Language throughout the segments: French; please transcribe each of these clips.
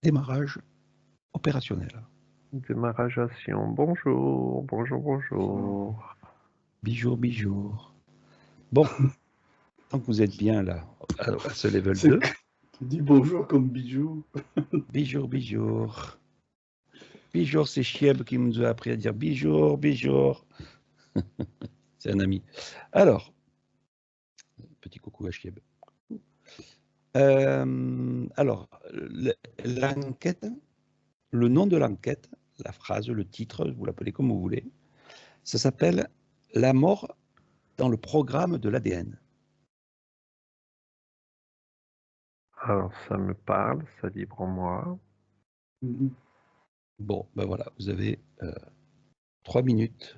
démarrage opérationnel. Démarrageation. Bonjour, bonjour, bonjour. Bijour, bijour. Bon, tant que vous êtes bien là, à ce level 2. Tu dis bonjour comme bijou. Bijour, bijour. Bijour, c'est Chieb qui nous a appris à dire bijour, bijour. C'est un ami. Alors, petit coucou à Chieb. Alors, l'enquête, le nom de l'enquête, la phrase, le titre, vous l'appelez comme vous voulez, ça s'appelle « La mort dans le programme de l'ADN ». Alors, ça me parle, ça vibre en moi. Bon, ben voilà, vous avez 3 minutes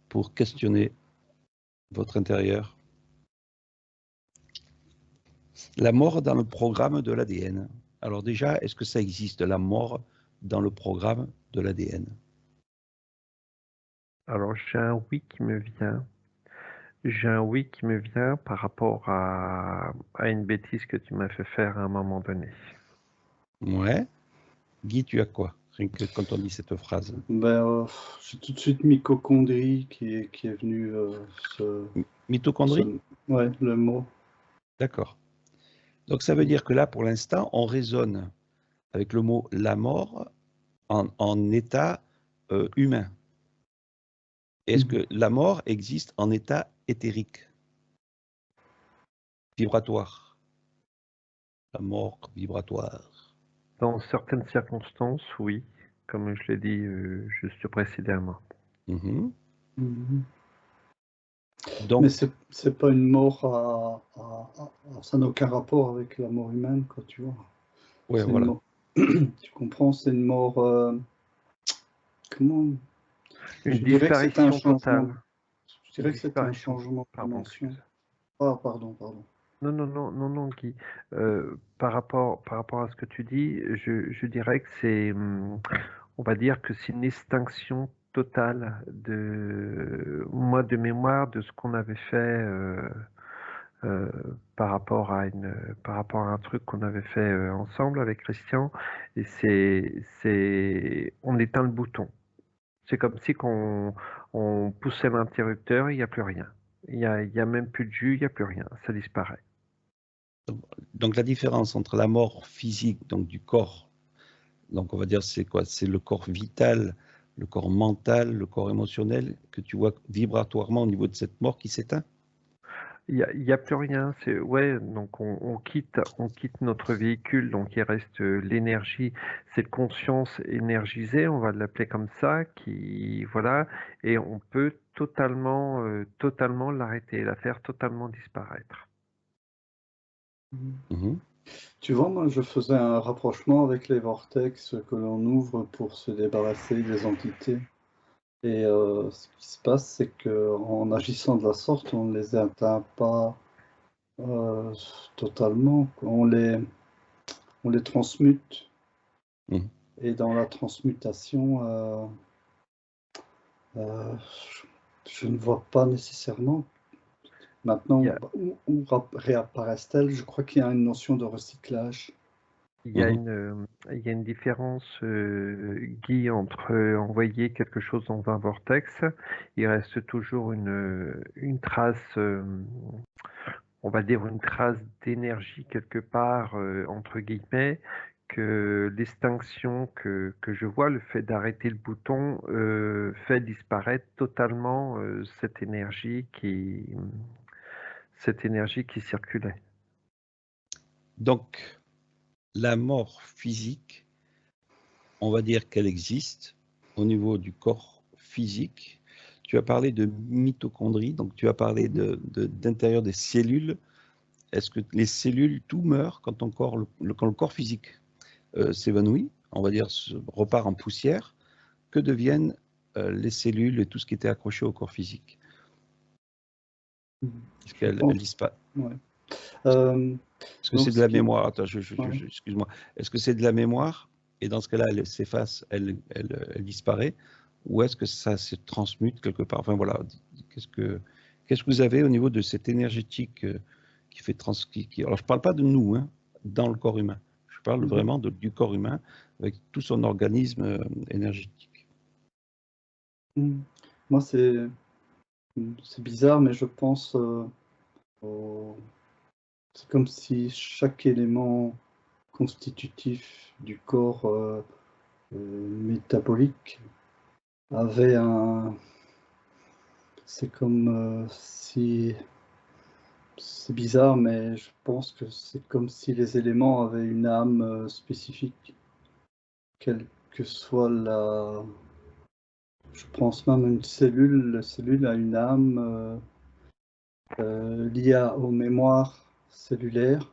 pour questionner votre intérieur. La mort dans le programme de l'ADN. Alors déjà, est-ce que ça existe, la mort dans le programme de l'ADN? Alors, j'ai un oui qui me vient. J'ai un oui qui me vient par rapport à une bêtise que tu m'as fait faire à un moment donné. Ouais. Guy, tu as quoi quand on dit cette phrase? J'ai tout de suite mitochondrie qui est venu. Mitochondrie? Ouais, le mot. D'accord. Donc ça veut dire que là, pour l'instant, on raisonne avec le mot la mort en état humain. Est-ce que la mort existe en état éthérique, vibratoire? La mort vibratoire. Dans certaines circonstances, oui, comme je l'ai dit juste précédemment. Donc, mais c'est pas une mort ça n'a aucun rapport avec la mort humaine, quoi, tu vois. Ouais, voilà. Tu comprends, c'est une mort. Comment? Une disparition totale. Je dirais que c'est un changement de dimension. Ah, pardon. Non, Guy. Par rapport à ce que tu dis, je dirais que c'est, on va dire que c'est une extinction totale de mémoire de ce qu'on avait fait par rapport à un truc qu'on avait fait ensemble avec Christian. Et on éteint le bouton. C'est comme si on poussait l'interrupteur, il n'y a plus rien. Il y a même plus de jus, il n'y a plus rien, ça disparaît. Donc la différence entre la mort physique, donc du corps, donc on va dire c'est quoi? C'est le corps vital, le corps mental, le corps émotionnel, que tu vois vibratoirement au niveau de cette mort qui s'éteint? Il y a plus rien. Donc on quitte notre véhicule, donc il reste l'énergie, cette conscience énergisée, on va l'appeler comme ça, qui voilà, et on peut totalement l'arrêter, la faire totalement disparaître. Tu vois, moi, je faisais un rapprochement avec les vortex que l'on ouvre pour se débarrasser des entités. Et ce qui se passe, c'est qu'en agissant de la sorte, on ne les atteint pas totalement. On les transmute. Et dans la transmutation, je ne vois pas nécessairement. Maintenant, où réapparaissent-elles? Je crois qu'il y a une notion de recyclage. Il y a une différence, Guy, entre envoyer quelque chose dans un vortex. Il reste toujours une trace, on va dire une trace d'énergie quelque part, entre guillemets, que l'extinction que je vois, le fait d'arrêter le bouton, fait disparaître totalement cette énergie qui circulait. Donc, la mort physique, on va dire qu'elle existe au niveau du corps physique. Tu as parlé de mitochondrie, donc tu as parlé d'intérieur des cellules. Est-ce que les cellules, tout meurt quand, quand le corps physique s'évanouit, on va dire repart en poussière? Que deviennent les cellules et tout ce qui était accroché au corps physique? Est-ce qu'elles disparaissent? Est-ce que c'est de la mémoire? Attends, excuse-moi. Est-ce que c'est de la mémoire et dans ce cas-là, elle s'efface, elle disparaît, ou est-ce que ça se transmute quelque part? Enfin voilà, qu'est-ce que vous avez au niveau de cette énergétique qui fait alors je ne parle pas de nous, hein, dans le corps humain. Je Je parle vraiment du corps humain avec tout son organisme énergétique. Moi, c'est bizarre, mais je pense c'est comme si chaque élément constitutif du corps métabolique avait un... C'est comme si... C'est bizarre, mais je pense que c'est comme si les éléments avaient une âme spécifique, quelle que soit la... Je pense même une cellule, la cellule a une âme liée aux mémoires cellulaires,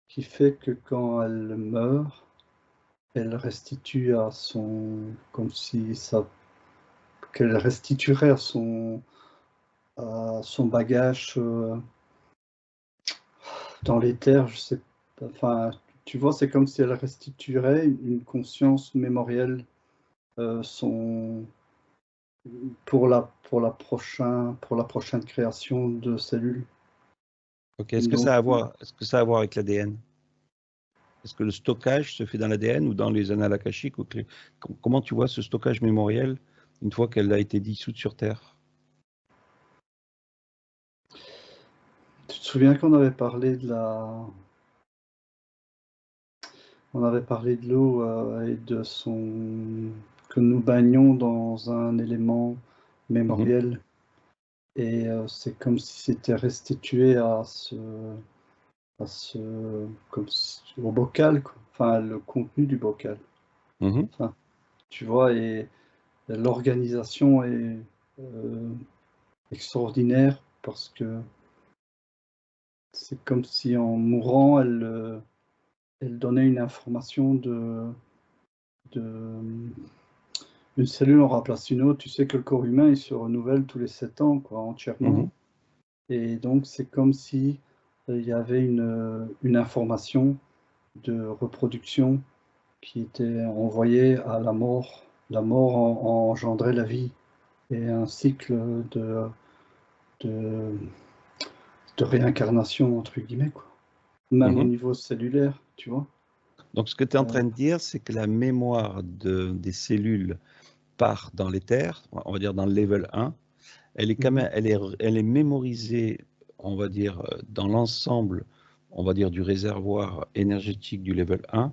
qui fait que quand elle meurt, elle restitue à son... comme si ça... qu'elle restituerait à son bagage dans l'éther, je sais pas, enfin, tu vois, c'est comme si elle restituerait une conscience mémorielle pour la prochaine création de cellules. Ok, est-ce que Donc, ça a à voir avec l'ADN? Est-ce que le stockage se fait dans l'ADN ou dans les annales akashiques? Comment tu vois ce stockage mémoriel une fois qu'elle a été dissoute sur Terre? tu te souviens qu'on avait parlé de l'eau et de que nous baignons dans un élément mémoriel, et c'est comme si c'était restitué au bocal, quoi. Enfin, le contenu du bocal. Enfin, tu vois, et l'organisation est extraordinaire parce que c'est comme si en mourant, elle donnait une information une cellule en remplace une autre. Tu sais que le corps humain, il se renouvelle tous les 7 ans, quoi, entièrement. Et donc, c'est comme si il y avait une information de reproduction qui était envoyée à la mort. La mort engendrait la vie et un cycle de réincarnation, entre guillemets, quoi. Même au niveau cellulaire, tu vois. Donc, ce que tu es en train de dire, c'est que la mémoire des cellules part dans l'éther, on va dire dans le level 1, elle est, quand même, elle est mémorisée, on va dire, dans l'ensemble, on va dire, du réservoir énergétique du level 1,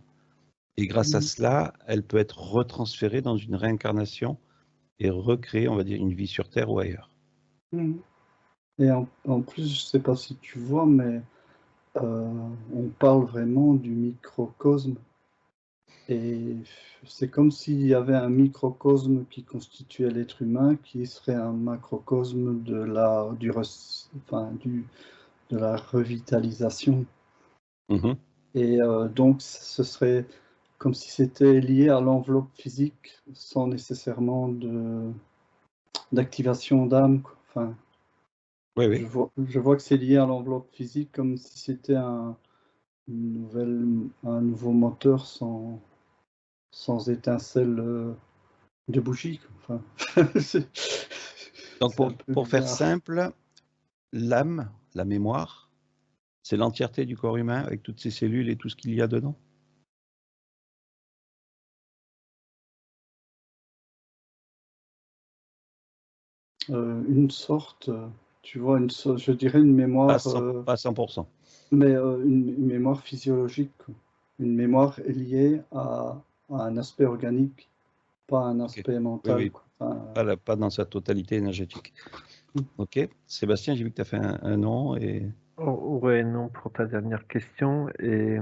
et grâce à cela, elle peut être retransférée dans une réincarnation et recréer, on va dire, une vie sur Terre ou ailleurs. Et en plus, je ne sais pas si tu vois, mais on parle vraiment du microcosme. Et c'est comme s'il y avait un microcosme qui constituait l'être humain, qui serait un macrocosme de la revitalisation. Et donc, ce serait comme si c'était lié à l'enveloppe physique, sans nécessairement d'activation d'âme. Enfin, oui. Je vois que c'est lié à l'enveloppe physique, comme si c'était un nouveau moteur sans étincelle de bougie. Enfin, donc, pour faire simple, l'âme, la mémoire, c'est l'entièreté du corps humain avec toutes ses cellules et tout ce qu'il y a dedans? Une sorte, tu vois, je dirais une mémoire... Pas 100%. Mais une mémoire physiologique, une mémoire liée à un aspect organique, pas un aspect mental. Oui. Enfin, pas dans sa totalité énergétique. Ok. Sébastien, j'ai vu que tu as fait un nom. Ouais, non, pour ta dernière question. Et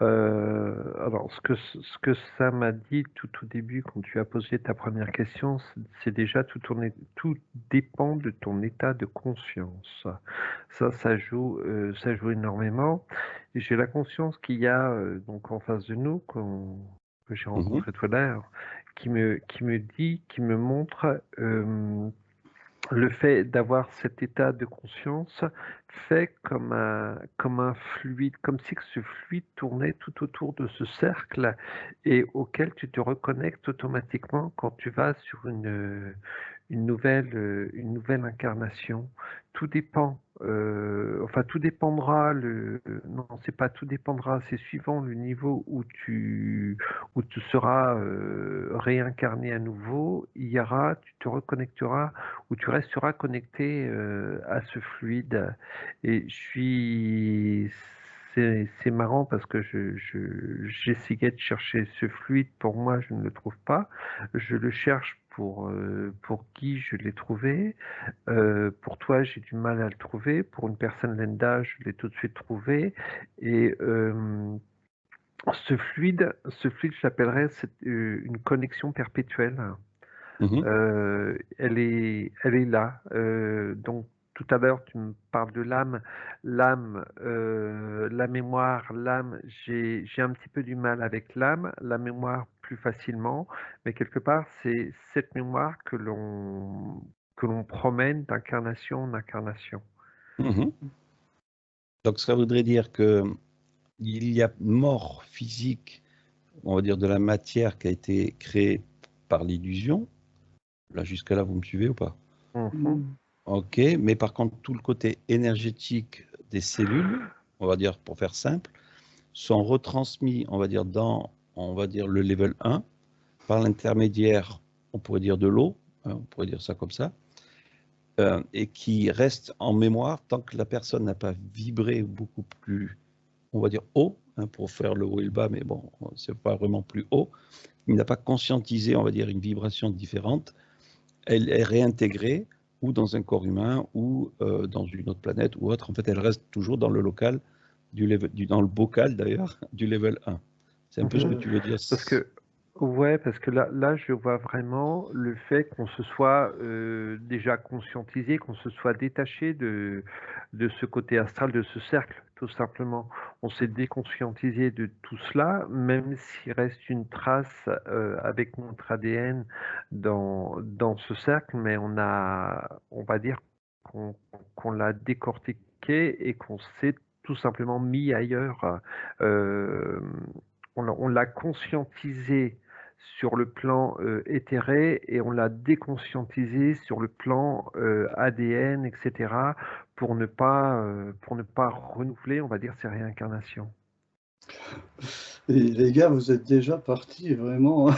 alors, ce que ça m'a dit tout au début, quand tu as posé ta première question, c'est déjà tout dépend de ton état de conscience. Ça joue énormément. J'ai la conscience qu'il y a donc en face de nous, que j'ai rencontré tout à l'heure, qui me montre le fait d'avoir cet état de conscience fait comme un fluide, comme si ce fluide tournait tout autour de ce cercle et auquel tu te reconnectes automatiquement quand tu vas sur une nouvelle incarnation. Tout dépend enfin tout dépendra non, c'est pas tout dépendra, c'est suivant le niveau où tu seras réincarné à nouveau, tu te reconnecteras ou tu resteras connecté à ce fluide. Et c'est marrant parce que j'essayais de chercher ce fluide, pour moi je ne le trouve pas. Je le cherche pour Guy, je l'ai trouvé. Pour toi, j'ai du mal à le trouver. Pour une personne lambda, je l'ai tout de suite trouvé. Et je l'appellerais une connexion perpétuelle. Elle est là. Donc, tout à l'heure, tu me parles de l'âme. L'âme, la mémoire, l'âme, j'ai un petit peu du mal avec l'âme, la mémoire plus facilement, mais quelque part, c'est cette mémoire que l'on promène d'incarnation en incarnation. Donc ça voudrait dire que il y a mort physique, on va dire de la matière qui a été créée par l'illusion. Là, jusqu'à là, vous me suivez ou pas? Ok, mais par contre, tout le côté énergétique des cellules, on va dire pour faire simple, sont retransmis, on va dire, dans, on va dire, le level 1, par l'intermédiaire, on pourrait dire de l'eau, hein, on pourrait dire ça comme ça, et qui reste en mémoire tant que la personne n'a pas vibré beaucoup plus, on va dire, haut, hein, pour faire le haut et le bas, mais bon, c'est pas vraiment plus haut. Il n'a pas conscientisé, on va dire, une vibration différente. Elle est réintégrée ou dans un corps humain ou dans une autre planète ou autre. En fait, elle reste toujours dans le local, dans le bocal d'ailleurs, du level 1. C'est un peu ce que tu veux dire. Parce que là, je vois vraiment le fait qu'on se soit déjà conscientisé, qu'on se soit détaché de ce côté astral, de ce cercle, tout simplement. On s'est déconscientisé de tout cela, même s'il reste une trace avec notre ADN dans ce cercle, mais on va dire qu'on l'a décortiqué et qu'on s'est tout simplement mis ailleurs. On l'a conscientisé sur le plan éthéré et on l'a déconscientisé sur le plan ADN, etc., pour ne pas renouveler, on va dire, ces réincarnations. Et les gars, vous êtes déjà partis vraiment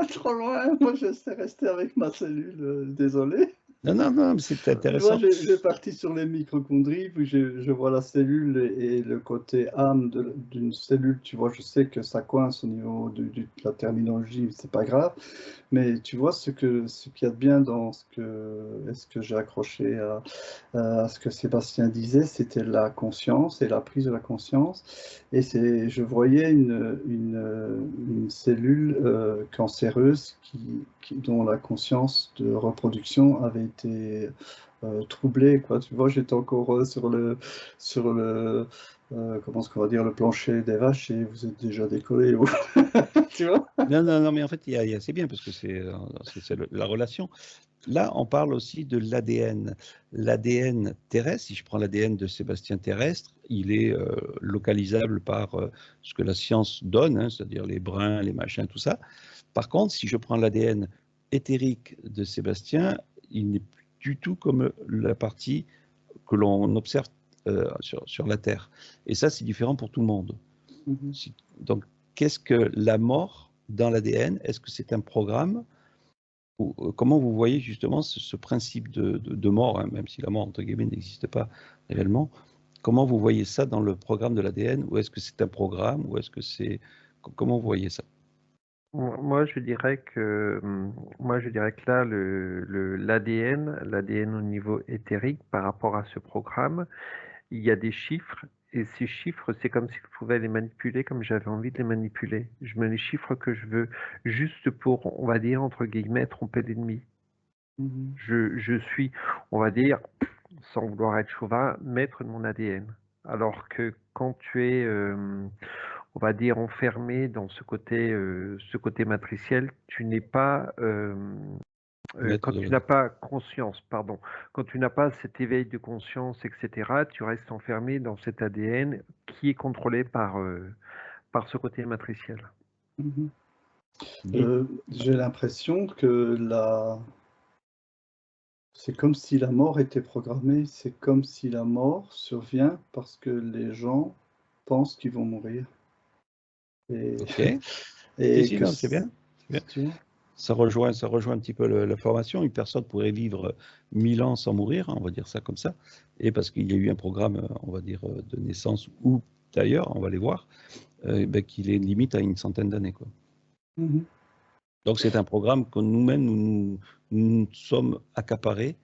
trop loin. Moi, je sais rester avec ma cellule, désolé. Non, c'est intéressant. Tu vois, j'ai parti sur les mitochondries, puis je vois la cellule et le côté âme d'une cellule. Tu vois, je sais que ça coince au niveau de la terminologie, c'est pas grave. Mais tu vois, ce qu'il y a de bien dans ce que j'ai accroché à ce que Sébastien disait, c'était la conscience et la prise de la conscience. Et je voyais une cellule cancéreuse dont la conscience de reproduction avait été troublée, quoi. Tu vois, j'étais encore sur le comment est-ce qu'on va dire, le plancher des vaches et vous êtes déjà décollé. Tu vois? Non, mais en fait, c'est bien parce que c'est la relation. Là, on parle aussi de l'ADN. L'ADN terrestre, si je prends l'ADN de Sébastien terrestre, il est localisable par ce que la science donne, hein, c'est-à-dire les brins, les machins, tout ça. Par contre, si je prends l'ADN éthérique de Sébastien, il n'est plus du tout comme la partie que l'on observe sur la Terre. Et ça, c'est différent pour tout le monde. Donc, qu'est-ce que la mort dans l'ADN? Est-ce que c'est un programme? Comment vous voyez justement ce principe de mort, hein, même si la mort, entre guillemets, n'existe pas réellement, comment vous voyez ça dans le programme de l'ADN? Ou est-ce que c'est un programme? Ou est-ce que c'est... Comment vous voyez ça? Moi, je dirais que là, l'ADN au niveau éthérique par rapport à ce programme, il y a des chiffres, et ces chiffres, c'est comme si je pouvais les manipuler comme j'avais envie de les manipuler. Je mets les chiffres que je veux, juste pour, on va dire, entre guillemets, tromper l'ennemi. Je suis, on va dire, sans vouloir être chauvin, maître de mon ADN. Alors que quand tu es, on va dire, enfermé dans ce côté matriciel, tu n'es pas... quand tu n'as pas conscience, pardon, quand tu n'as pas cet éveil de conscience, etc., tu restes enfermé dans cet ADN qui est contrôlé par ce côté matriciel. J'ai l'impression que C'est comme si la mort était programmée, c'est comme si la mort survient parce que les gens pensent qu'ils vont mourir. Et, Ok. et Si, que, non, c'est bien. C'est bien. tu vois, Ça rejoint un petit peu la formation. Une personne pourrait vivre 1000 ans sans mourir, hein, on va dire ça comme ça, et parce qu'il y a eu un programme, on va dire, de naissance ou d'ailleurs, on va les voir, ben, qu'il est limite à une centaine d'années, quoi. mhm. Donc c'est un programme que nous-mêmes, nous sommes accaparés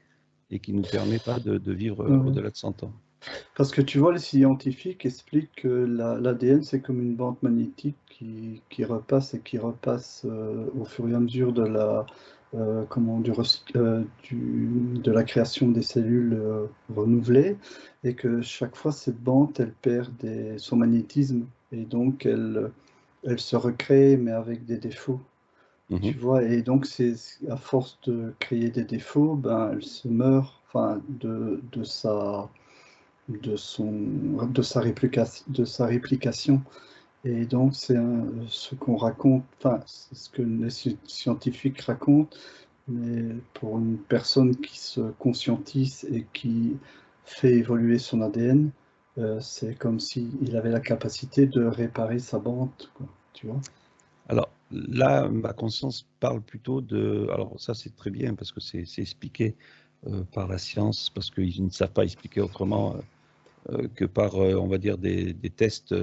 et qui ne nous permet pas de vivre Ouais. au-delà de 100 ans. Parce que tu vois, les scientifiques expliquent que l'ADN, c'est comme une bande magnétique qui repasse et qui repasse au fur et à mesure de de la création des cellules renouvelées, et que chaque fois, cette bande, elle perd son magnétisme, et donc elle se recrée, mais avec des défauts. Mhm. Tu vois, et donc c'est à force de créer des défauts, ben, elle se meurt, enfin, de sa réplication. Et donc, ce qu'on raconte, enfin, c'est ce que les scientifiques racontent, mais pour une personne qui se conscientise et qui fait évoluer son ADN, c'est comme s'il avait la capacité de réparer sa bande, quoi, tu vois. Alors là, ma conscience parle plutôt de... Alors ça, c'est très bien parce que c'est expliqué par la science, parce qu'ils ne savent pas expliquer autrement que par, on va dire, des tests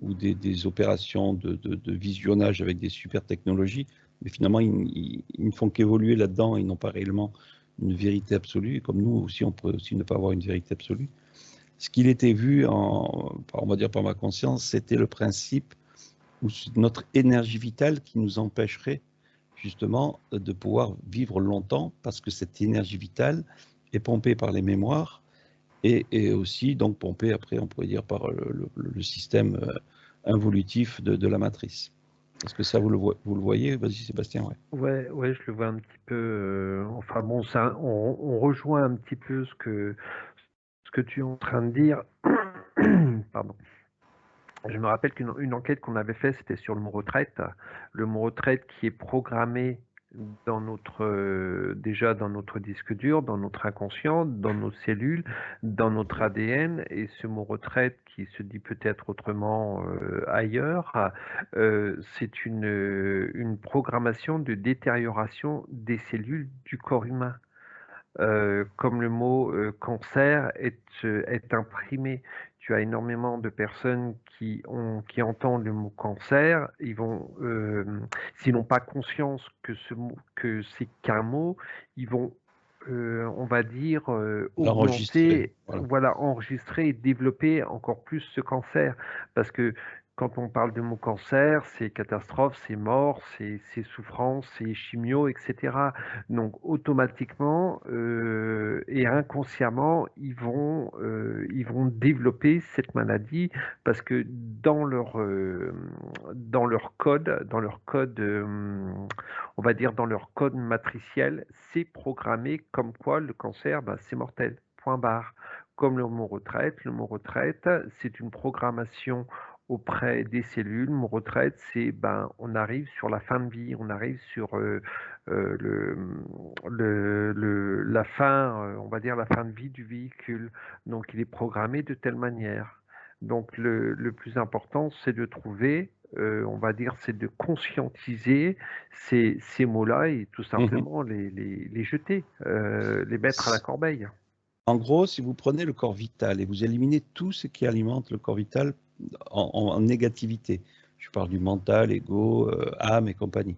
ou des opérations de visionnage avec des super technologies. Mais finalement, ils ne font qu'évoluer là-dedans, ils n'ont pas réellement une vérité absolue. Et comme nous aussi, on peut aussi ne pas avoir une vérité absolue. Ce qu'il était vu, on va dire par ma conscience, c'était le principe ou notre énergie vitale qui nous empêcherait justement de pouvoir vivre longtemps parce que cette énergie vitale est pompée par les mémoires et aussi donc pompée après, on pourrait dire, par le système involutif de la matrice. Est-ce que ça, vous le voyez? Vas-y, Sébastien, ouais. Ouais, ouais, je le vois un petit peu. Enfin bon, ça, on rejoint un petit peu ce que tu es en train de dire. Pardon. Je me rappelle qu'une enquête qu'on avait faite, c'était sur le mot retraite. Le mot retraite qui est programmé dans déjà dans notre disque dur, dans notre inconscient, dans nos cellules, dans notre ADN. Et ce mot retraite qui se dit peut-être autrement ailleurs, c'est une programmation de détérioration des cellules du corps humain. Comme le mot cancer est imprimé. Tu as énormément de personnes qui entendent le mot cancer, ils vont, s'ils n'ont pas conscience que c'est qu'un mot, ils vont, on va dire, L'enregistrer, augmenter, voilà. voilà, enregistrer et développer encore plus ce cancer. Parce que quand on parle de mot cancer, c'est catastrophe, c'est mort, c'est souffrance, c'est chimio, etc. Donc automatiquement et inconsciemment, ils vont développer cette maladie parce que dans leur code, on va dire dans leur code matriciel, c'est programmé comme quoi le cancer, ben, c'est mortel. Point barre. Comme le mot retraite, c'est une programmation auprès des cellules. Mon retraite, c'est ben, on arrive sur la fin de vie, on arrive sur la fin, on va dire la fin de vie du véhicule. Donc, il est programmé de telle manière. Donc, le plus important, c'est de trouver, on va dire, c'est de conscientiser ces mots-là et tout Mhm. simplement les jeter, les mettre à la corbeille. En gros, si vous prenez le corps vital et vous éliminez tout ce qui alimente le corps vital en négativité, je parle du mental, ego, âme et compagnie,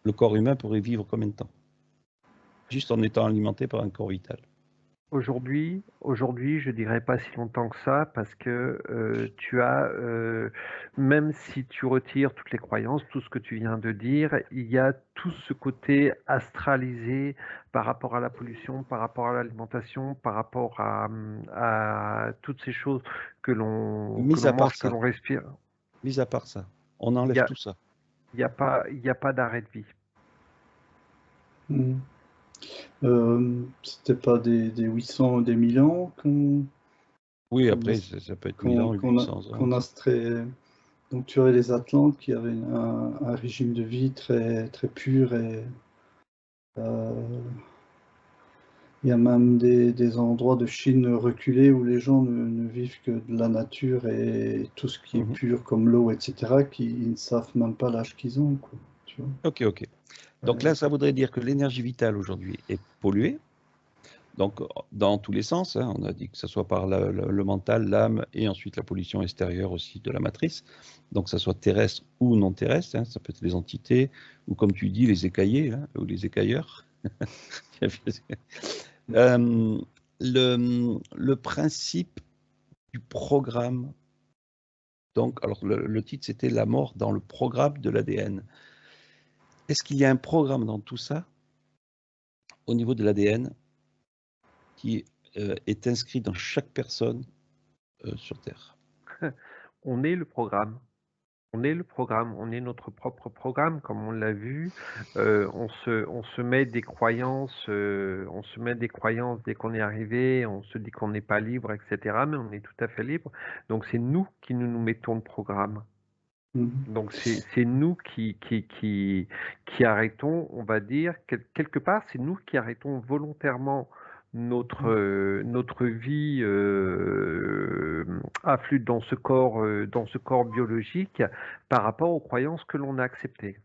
le corps humain pourrait vivre combien de temps? Juste en étant alimenté par un corps vital. Aujourd'hui, je dirais pas si longtemps que ça, parce que tu as, même si tu retires toutes les croyances, tout ce que tu viens de dire, il y a tout ce côté astralisé par rapport à la pollution, par rapport à l'alimentation, par rapport à toutes ces choses que Mis l'on à part mange, que ça, l'on respire. mis à part ça, on Il y enlève a, tout ça. il y a pas d'arrêt de vie. Mhm. C'était pas des 800, des 1000 ans Oui, qu'on après, ça peut être 1000 ans, qu'on 800 ans. qu'on astrait. Donc tu avais les Atlantes qui avaient un régime de vie très, très pur et euh, Il y a même des endroits de Chine reculés où les gens ne vivent que de la nature et tout ce qui est Mhm. pur comme l'eau, etc., ils ne savent même pas l'âge qu'ils ont, quoi, tu vois. Ok, ok. Donc là, ça voudrait dire que l'énergie vitale aujourd'hui est polluée. Donc, dans tous les sens, hein, on a dit que ce soit par le mental, l'âme et ensuite la pollution extérieure aussi de la matrice. Donc, que ce soit terrestre ou non terrestre, hein, ça peut être les entités ou comme tu dis, les écaillés hein, ou les écailleurs. Euh, le principe du programme, donc, alors le titre c'était La mort dans le programme de l'ADN. Est-ce qu'il y a un programme dans tout ça au niveau de l'ADN qui est inscrit dans chaque personne sur Terre? On est le programme. On est le programme, on est notre propre programme, comme on l'a vu. On se met des croyances, dès qu'on est arrivé, on se dit qu'on n'est pas libre, etc. Mais on est tout à fait libre. Donc c'est nous qui nous mettons le programme. Mhm. Donc c'est nous qui arrêtons, on va dire, quelque part, c'est nous qui arrêtons volontairement notre vie afflue dans ce corps biologique par rapport aux croyances que l'on a acceptées.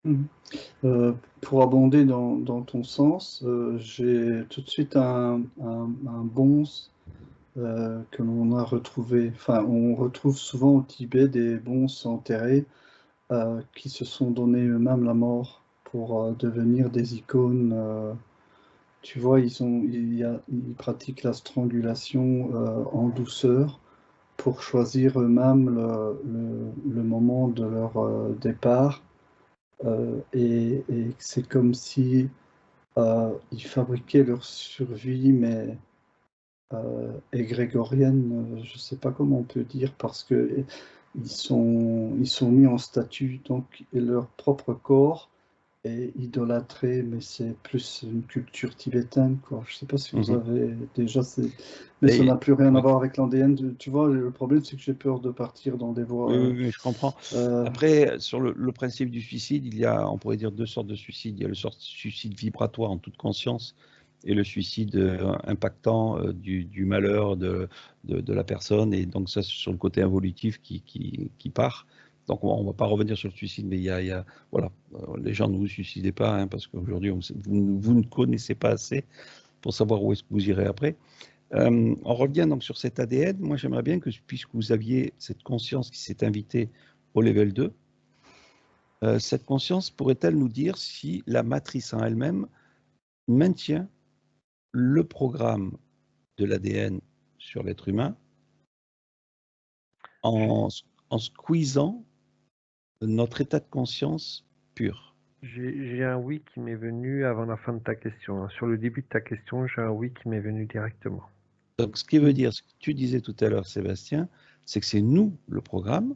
Mhm. Pour abonder dans ton sens, j'ai tout de suite un bonze que l'on a retrouvé. Enfin, on retrouve souvent au Tibet des bonzes enterrés qui se sont donné eux-mêmes la mort pour devenir des icônes. Tu vois, ils pratiquent la strangulation en douceur pour choisir eux-mêmes le moment de leur départ. Et c'est comme si ils fabriquaient leur survie, mais égrégorienne, je ne sais pas comment on peut dire, parce que ils sont mis en statut, donc et leur propre corps est idolâtré, mais c'est plus une culture tibétaine, quoi. Je ne sais pas si vous Mhm. avez déjà mais ça Et, n'a plus rien à ouais, voir avec l'ADN. Tu vois, le problème, c'est que j'ai peur de partir dans des oui, oui, voies. oui, je comprends. Euh, Après, sur le principe du suicide, il y a, on pourrait dire, deux sortes de suicides. Il y a le suicide vibratoire en toute conscience et le suicide impactant du malheur de la personne. Et donc ça, c'est sur le côté involutif qui part. Donc on ne va pas revenir sur le suicide, mais voilà, les gens ne vous suicidez pas, hein, parce qu'aujourd'hui, vous ne connaissez pas assez pour savoir où est-ce que vous irez après. On revient donc sur cet ADN. Moi, j'aimerais bien que, puisque vous aviez cette conscience qui s'est invitée au level 2, cette conscience pourrait-elle nous dire si la matrice en elle-même maintient le programme de l'ADN sur l'être humain en, en squeezant notre état de conscience pur? J'ai un oui qui m'est venu avant la fin de ta question, hein. Sur le début de ta question, j'ai un oui qui m'est venu directement. Donc, ce qui veut dire, ce que tu disais tout à l'heure, Sébastien, c'est que c'est nous le programme, Tout à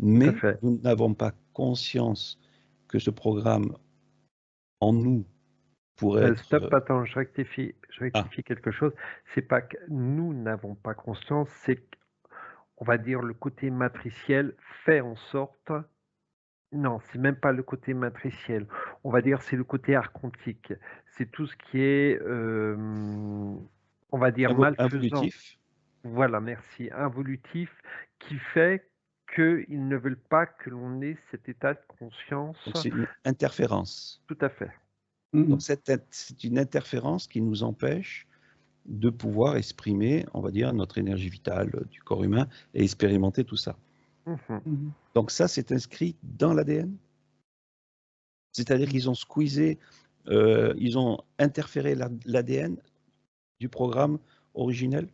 mais fait. nous n'avons pas conscience que ce programme en nous pourrait être... Stop, attends, je ah, rectifie quelque chose. C'est pas que nous n'avons pas conscience, c'est qu'on va dire le côté matriciel fait en sorte. Non, c'est même pas le côté matriciel. On va dire c'est le côté archontique. C'est tout ce qui est, on va dire malfaisant. involutif. Voilà, merci. Involutif, qui fait qu'ils ne veulent pas que l'on ait cet état de conscience. Donc, c'est une interférence. Tout à fait. Donc, mhm, c'est une interférence qui nous empêche de pouvoir exprimer, on va dire, notre énergie vitale du corps humain et expérimenter tout ça. Mhm. mhm. Donc, ça, c'est inscrit dans l'ADN. C'est-à-dire qu'ils ont squeezé, ils ont interféré l'ADN du programme originel.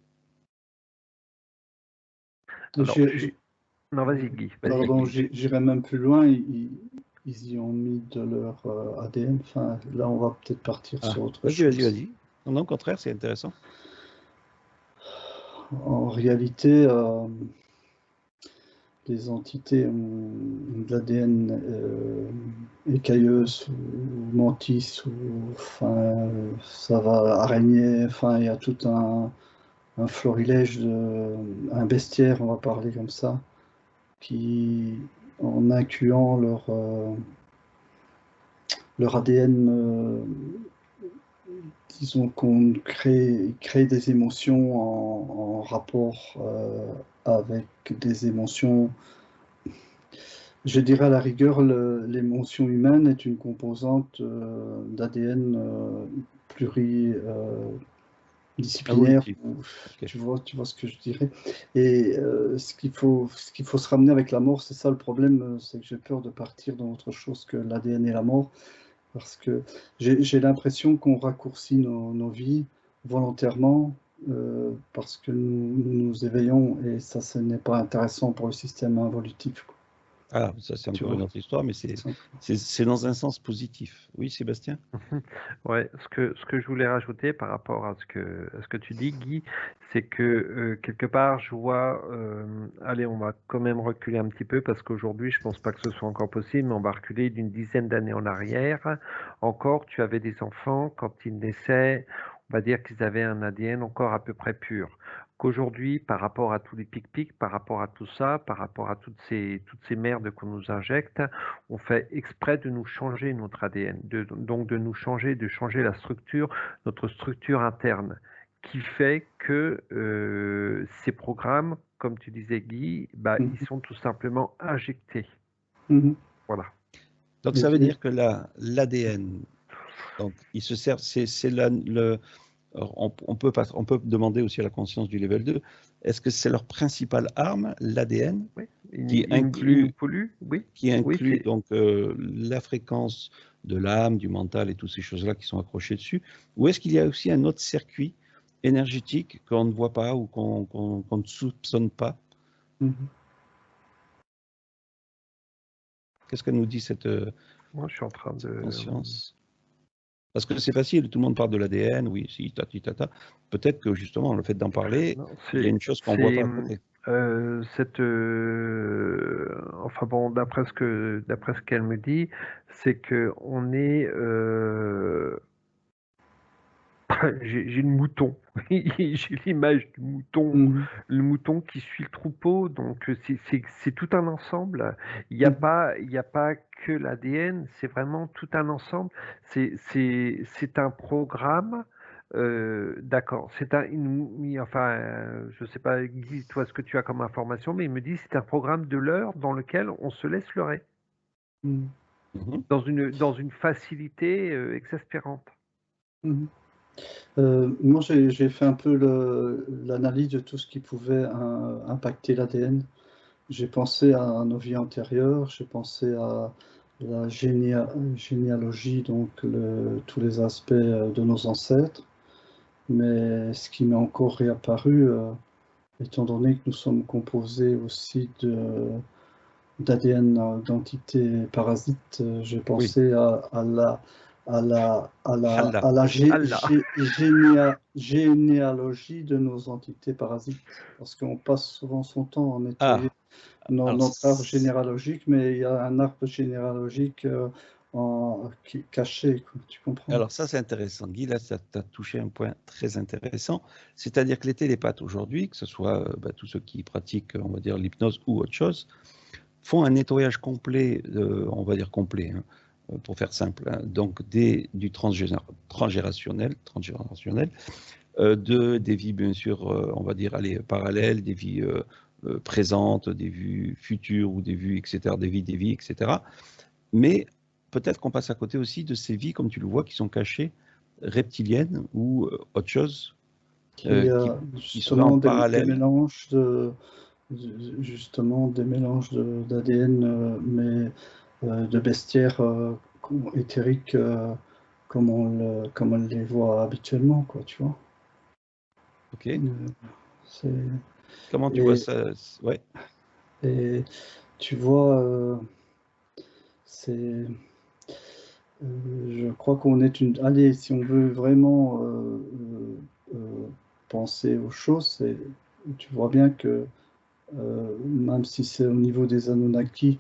Alors, J'ai- non, vas-y, Guy, vas-y. Pardon, j'irai même plus loin. Ils y ont mis de leur ADN. Enfin, là, on va peut-être partir Ah, sur autre vas-y, vas-y, chose. vas-y. Non, au contraire, c'est intéressant. En réalité, les entités ont de l'ADN écailleuse ou mantis, ou enfin, ça va araignée. Enfin, il y a tout un florilège, un bestiaire, on va parler comme ça, qui, en incluant leur ADN disons qu'on crée des émotions en rapport avec des émotions. Je dirais à la rigueur, l'émotion humaine est une composante d'ADN pluridisciplinaire. Évolutif. Ok. Tu vois ce que je dirais. Et ce qu'il faut se ramener avec la mort, c'est ça le problème, c'est que j'ai peur de partir dans autre chose que l'ADN et la mort, parce que j'ai l'impression qu'on raccourcit nos vies volontairement, parce que nous nous éveillons, et ça, ce n'est pas intéressant pour le système involutif, quoi. Ah, ça c'est Tu encore une vois, autre histoire, mais c'est ça. c'est dans un sens positif. Oui, Sébastien? Ouais, ce que je voulais rajouter par rapport à ce que tu dis, Guy, c'est que quelque part, je vois, allez, on va quand même reculer un petit peu parce qu'aujourd'hui, je pense pas que ce soit encore possible, mais on va reculer d'une dizaine d'années en arrière. Encore, tu avais des enfants, quand ils naissaient, on va dire qu'ils avaient un ADN encore à peu près pur. Qu'aujourd'hui, par rapport à tous les pic-pics, par rapport à tout ça, par rapport à toutes ces merdes qu'on nous injecte, on fait exprès de nous changer notre ADN, donc de nous changer, de changer la structure, notre structure interne, qui fait que ces programmes, comme tu disais Guy, bah, ils sont tout simplement injectés. Mhm. Voilà. Donc Et- ça veut et- dire que l'ADN, donc il se sert, alors, on peut demander aussi à la conscience du level 2, est-ce que c'est leur principale arme, l'ADN, Oui. qui Il nous inclut, pollue, oui. Oui, donc la fréquence de l'âme, du mental et toutes ces choses-là qui sont accrochées dessus, ou est-ce qu'il y a aussi un autre circuit énergétique qu'on ne voit pas ou qu'on ne soupçonne pas? Mhm. Qu'est-ce que nous dit cette moi je suis en train de... conscience? Parce que c'est facile, tout le monde parle de l'ADN, oui, si, tati, tata. Peut-être que justement, le fait d'en parler, Non, il y a une chose qu'on ne voit pas à côté. Enfin bon, d'après ce qu'elle me dit, c'est que on est j'ai le mouton. J'ai l'image du mouton, Mhm. le mouton qui suit le troupeau. Donc c'est tout un ensemble. Mhm. Il y a pas que l'ADN, c'est vraiment tout un ensemble. C'est un programme. D'accord. Enfin, je sais pas, Guy, toi, ce que tu as comme information, mais il me dit c'est un programme de l'heure dans lequel on se laisse leurrer Mhm. Mhm. dans une facilité exaspérante. Mhm. Moi, j'ai fait un peu l'analyse de tout ce qui pouvait impacter l'ADN. J'ai pensé à nos vies antérieures, j'ai pensé à la généalogie, donc tous les aspects de nos ancêtres. Mais ce qui m'est encore réapparu, étant donné que nous sommes composés aussi d'ADN d'entités parasites, j'ai Oui, pensé Allah. à la Allah. généalogie de nos entités parasites. Parce qu'on passe souvent son temps à nettoyer Ah, alors, notre arbre généalogique, mais il y a un arbre généalogique qui est caché, quoi, tu comprends? ça c'est intéressant. Guy, là, tu as touché un point très intéressant. C'est-à-dire que les télépathes aujourd'hui, que ce soit tous ceux qui pratiquent, on va dire, l'hypnose ou autre chose, font un nettoyage complet, on va dire complet, hein, pour faire simple, hein, donc du transgénérationnel, des vies bien sûr, on va dire, allez, parallèles, des vies présentes, des vues futures ou des vues, etc., des vies, etc. Mais peut-être qu'on passe à côté aussi de ces vies, comme tu le vois, qui sont cachées, reptiliennes ou autre chose, Qui qui seraient en justement des parallèle. mélanges des mélanges d'ADN, mais de bestiaires éthériques, comme on les voit habituellement, quoi, tu vois. Ok. C'est, Comment tu vois et, ça? Ouais. et tu vois, c'est, je crois qu'on est une. Allez, si on veut vraiment penser aux choses, tu vois bien que même si c'est au niveau des Anunnaki,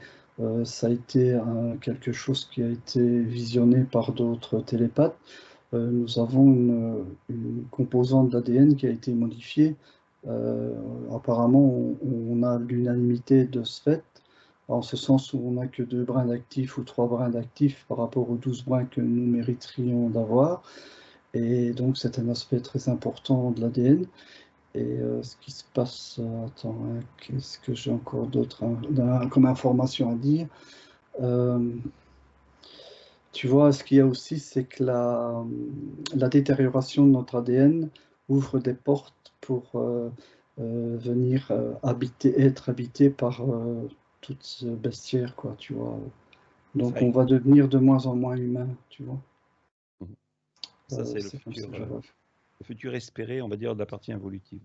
ça a été quelque chose qui a été visionné par d'autres télépathes. Nous avons une composante d'ADN qui a été modifiée. Apparemment, on a l'unanimité de ce fait, en ce sens où on n'a que 2 brins d'actifs ou 3 brins d'actifs par rapport aux 12 brins que nous mériterions d'avoir. Et donc, c'est un aspect très important de l'ADN. Et ce qui se passe, attends, hein, qu'est-ce que j'ai encore d'autre comme information à dire? Tu vois, ce qu'il y a aussi, c'est que la détérioration de notre ADN ouvre des portes pour venir être habité par toute ce bestiaire, quoi, tu vois. Donc, on va devenir de moins en moins humain, tu vois. Ça, c'est C'est comme ça que je vois. le futur espéré, on va dire, de la partie évolutive.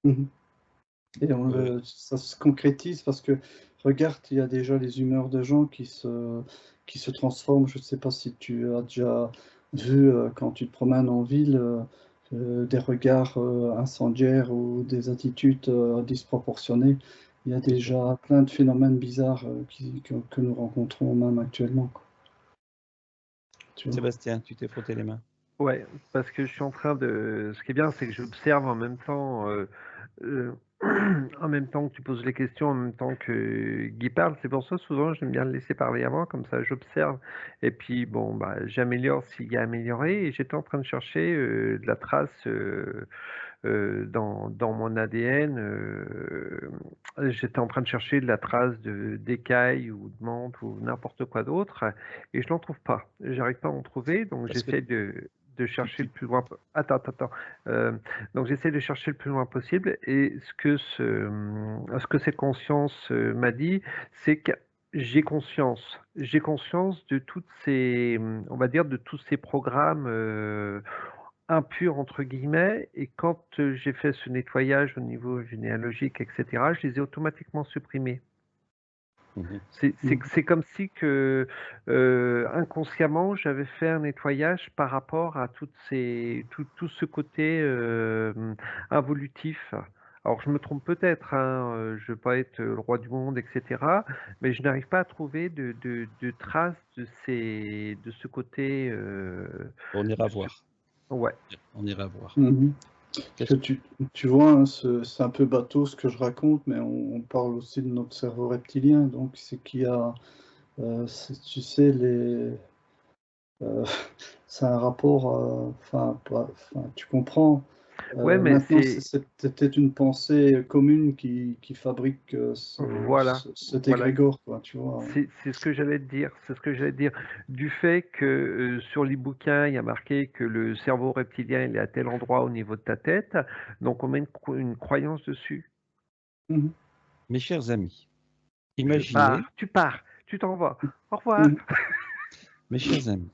Et ça se concrétise parce que, regarde, il y a déjà les humeurs de gens qui se transforment. Je ne sais pas si tu as déjà vu, quand tu te promènes en ville, des regards incendiaires ou des attitudes disproportionnées. Il y a déjà plein de phénomènes bizarres que nous rencontrons même actuellement, quoi. Tu vois. Sébastien, tu t'es frotté les mains. Ouais, parce que je suis en train de. Ce qui est bien, c'est que j'observe en même temps, en même temps que tu poses les questions, en même temps que Guy parle. C'est pour ça souvent j'aime bien le laisser parler avant, comme ça j'observe. Et puis bon, bah j'améliore s'il y a amélioré. Et j'étais en train de chercher de la trace dans mon ADN. J'étais en train de chercher de la trace d'écailles ou de menthe ou n'importe quoi d'autre, et je n'en trouve pas. J'arrive pas à en trouver, donc j'essaie de chercher le plus loin. Attends. Donc j'essaie de chercher le plus loin possible. Et ce que cette conscience m'a dit, c'est que j'ai conscience de toutes ces, on va dire, de tous ces programmes impurs entre guillemets. Et quand j'ai fait ce nettoyage au niveau généalogique, etc., je les ai automatiquement supprimés. C'est comme si que inconsciemment j'avais fait un nettoyage par rapport à tout ce côté involutif. Alors je me trompe peut-être, hein, je veux pas être le roi du monde, etc. Mais je n'arrive pas à trouver de traces de ce côté. On ira voir. Ouais. On ira voir. Que tu vois, hein, c'est un peu bateau ce que je raconte, mais on parle aussi de notre cerveau reptilien. Donc, c'est qu'il y a, tu sais, c'est un rapport, tu comprends. Ouais, mais Maintenant, c'est peut-être une pensée commune qui fabrique voilà, cet voilà. égrégore, quoi, tu vois. C'est ce que j'allais te dire. C'est ce que j'allais te dire. Du fait que sur les bouquins, il y a marqué que le cerveau reptilien il est à tel endroit au niveau de ta tête, donc on met une croyance dessus. Mes chers amis, imaginez. Tu pars, tu t'en vas. Au revoir. Mes chers amis,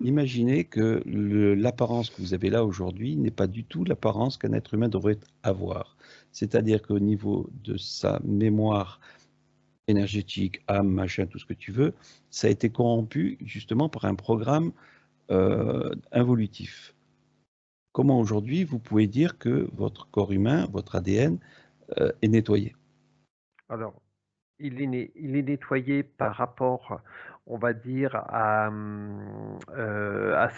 imaginez que l'apparence que vous avez là aujourd'hui n'est pas du tout l'apparence qu'un être humain devrait avoir. C'est-à-dire qu'au niveau de sa mémoire énergétique, âme, machin, tout ce que tu veux, ça a été corrompu justement par un programme involutif. Comment aujourd'hui vous pouvez dire que votre corps humain, votre ADN, est nettoyé? Alors, il est nettoyé par rapport, on va dire, à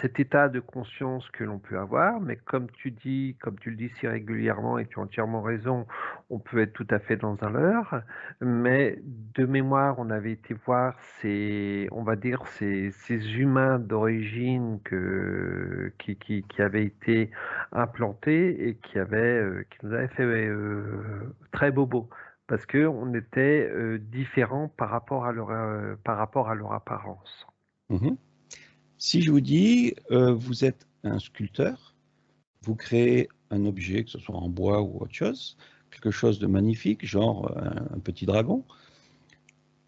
cet état de conscience que l'on peut avoir. Mais comme tu le dis si régulièrement, et tu as entièrement raison, on peut être tout à fait dans un leurre. Mais de mémoire, on avait été voir on va dire, ces humains d'origine qui avaient été implantés et qui nous avaient fait très bobo. Parce qu'on était différents par rapport à leur apparence. Si je vous dis, vous êtes un sculpteur, vous créez un objet, que ce soit en bois ou autre chose, quelque chose de magnifique, genre un petit dragon,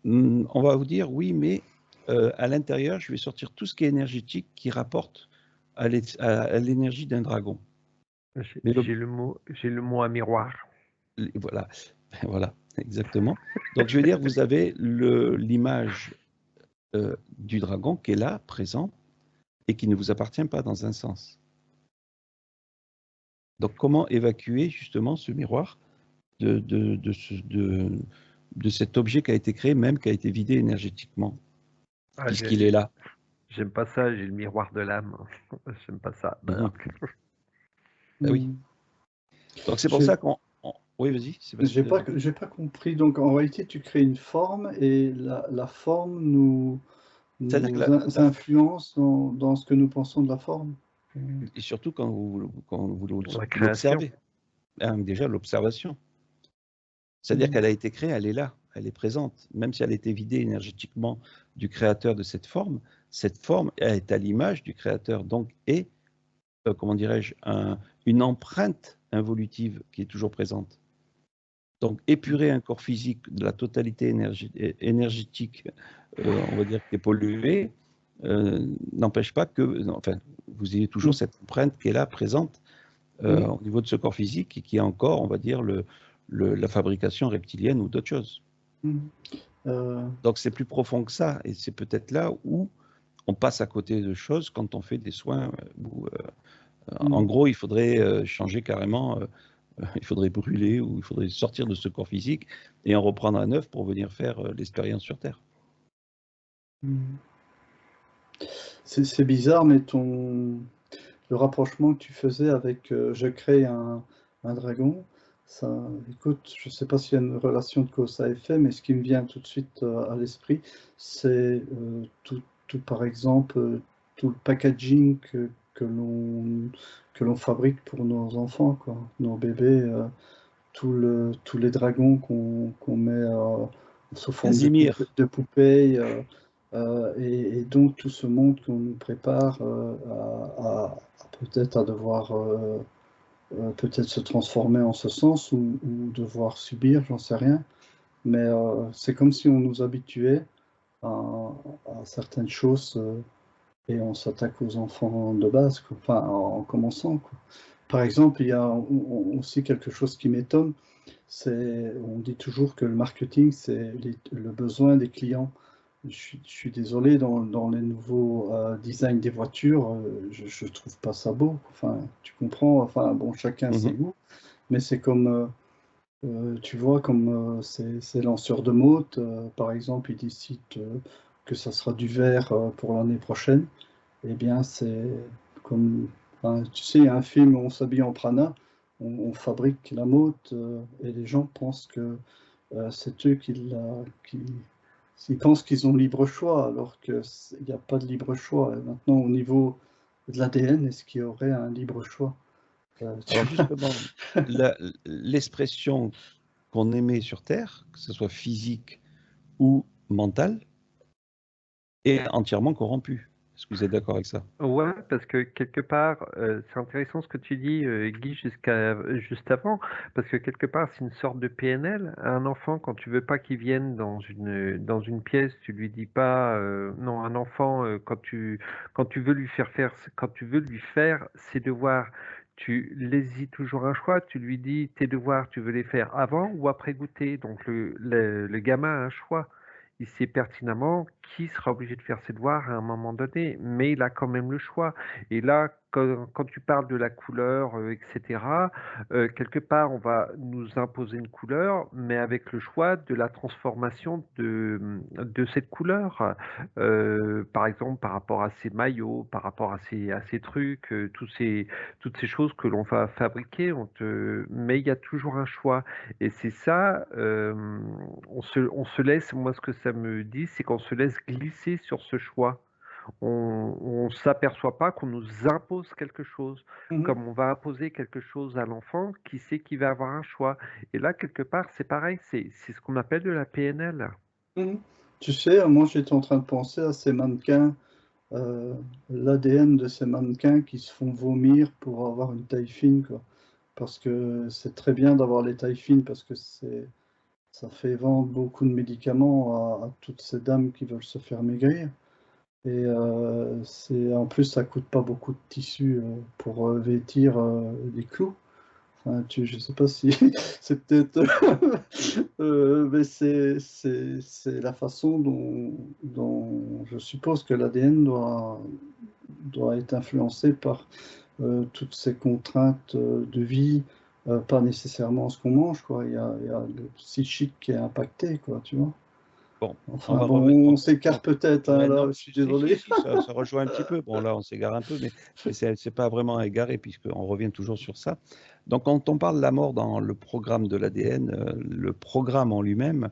on va vous dire, oui, mais à l'intérieur, je vais sortir tout ce qui est énergétique qui rapporte à l'énergie d'un dragon. J'ai le mot à miroir. Voilà, voilà, exactement. Donc, je veux dire, vous avez l'image du dragon qui est là, présent, et qui ne vous appartient pas dans un sens. Donc, comment évacuer justement ce miroir de cet objet qui a été créé, même qui a été vidé énergétiquement, puisqu'il est là? J'aime pas ça, j'ai le miroir de l'âme. J'aime pas ça. Ah oui. Donc, c'est pour ça qu'on... Oui, vas-y. J'ai pas compris. Donc, en réalité, tu crées une forme et la forme nous influence dans ce que nous pensons de la forme. Et surtout quand vous La création. l'observez. Déjà, l'observation. C'est-à-dire qu'elle a été créée, elle est là, elle est présente. Même si elle a été vidée énergétiquement du créateur de cette forme est à l'image du créateur, donc est, comment dirais-je, une empreinte involutive qui est toujours présente. Donc, épurer un corps physique de la totalité énergétique, on va dire, qui est pollué, n'empêche pas que, enfin, vous ayez toujours cette empreinte qui est là, présente, au niveau de ce corps physique, et qui est encore, on va dire, la fabrication reptilienne ou d'autres choses. Donc, c'est plus profond que ça, et c'est peut-être là où on passe à côté de choses quand on fait des soins où, en gros, il faudrait changer carrément, il faudrait brûler ou il faudrait sortir de ce corps physique et en reprendre un neuf pour venir faire l'expérience sur Terre. C'est bizarre, mais le rapprochement que tu faisais avec je crée un dragon, ça, écoute, je ne sais pas s'il y a une relation de cause à effet, mais ce qui me vient tout de suite à l'esprit, c'est tout, par exemple, tout le packaging que l'on fabrique pour nos enfants, quoi, nos bébés, tous les dragons qu'on met sous forme de poupées, et donc tout ce monde qu'on nous prépare à peut-être à devoir peut-être se transformer en ce sens ou devoir subir, j'en sais rien. Mais c'est comme si on nous habituait à certaines choses et on s'attaque aux enfants de base, quoi. Enfin, en commençant, quoi. Par exemple, il y a aussi quelque chose qui m'étonne, on dit toujours que le marketing, c'est le besoin des clients. Je suis désolé, dans les nouveaux designs des voitures, je trouve pas ça beau. Enfin, tu comprends, enfin, bon, chacun ses goûts, mais c'est comme, tu vois, comme ces lanceurs de mottes, par exemple, ils décident que ça sera du verre pour l'année prochaine. Eh bien, c'est comme, enfin, tu sais, il y a un film où on s'habille en prana, on fabrique la motte et les gens pensent que c'est eux ils pensent qu'ils ont libre choix, alors qu'il n'y a pas de libre choix. Et maintenant, au niveau de l'ADN, est-ce qu'il y aurait un libre choix? Alors justement, l'expression qu'on émet sur Terre, que ce soit physique ou mentale, est entièrement corrompue. Est-ce que vous êtes d'accord avec ça? Ouais, parce que quelque part, c'est intéressant ce que tu dis, Guy, juste avant, parce que quelque part, c'est une sorte de PNL. Un enfant, quand tu veux pas qu'il vienne dans une pièce, tu lui dis pas, non, un enfant, quand tu veux lui quand tu veux lui faire ses devoirs, tu hésites toujours un choix, tu lui dis tes devoirs, tu veux les faire avant ou après goûter. Donc le gamin a un choix. Il sait pertinemment qui sera obligé de faire ses devoirs à un moment donné, mais il a quand même le choix. Et là, quand tu parles de la couleur, etc., quelque part, on va nous imposer une couleur, mais avec le choix de la transformation de cette couleur. Par exemple, par rapport à ces maillots, par rapport à ces trucs, toutes ces choses que l'on va fabriquer, mais il y a toujours un choix. Et c'est ça, on se laisse, moi ce que ça me dit, c'est qu'on se laisse glisser sur ce choix. On ne s'aperçoit pas qu'on nous impose quelque chose. Comme on va imposer quelque chose à l'enfant, qui sait qu'il va avoir un choix. Et là, quelque part, c'est pareil, c'est ce qu'on appelle de la PNL. Tu sais, moi j'étais en train de penser à ces mannequins, l'ADN de ces mannequins qui se font vomir pour avoir une taille fine, quoi. Parce que c'est très bien d'avoir les tailles fines, parce que ça fait vendre beaucoup de médicaments à toutes ces dames qui veulent se faire maigrir. Et en plus, ça coûte pas beaucoup de tissu pour vêtir des clous. Enfin, je sais pas si c'est peut-être, mais c'est la façon dont je suppose que l'ADN doit être influencé par toutes ces contraintes de vie, pas nécessairement ce qu'on mange, quoi. Il y a le psychique qui est impacté, quoi, tu vois. Bon, Enfin, on s'écarte peut-être, hein, là, je suis désolé. Si, ça rejoint un petit peu. Bon, là, on s'égare un peu, mais c'est pas vraiment égaré, puisqu'on revient toujours sur ça. Donc, quand on parle de la mort dans le programme de l'ADN, le programme en lui-même,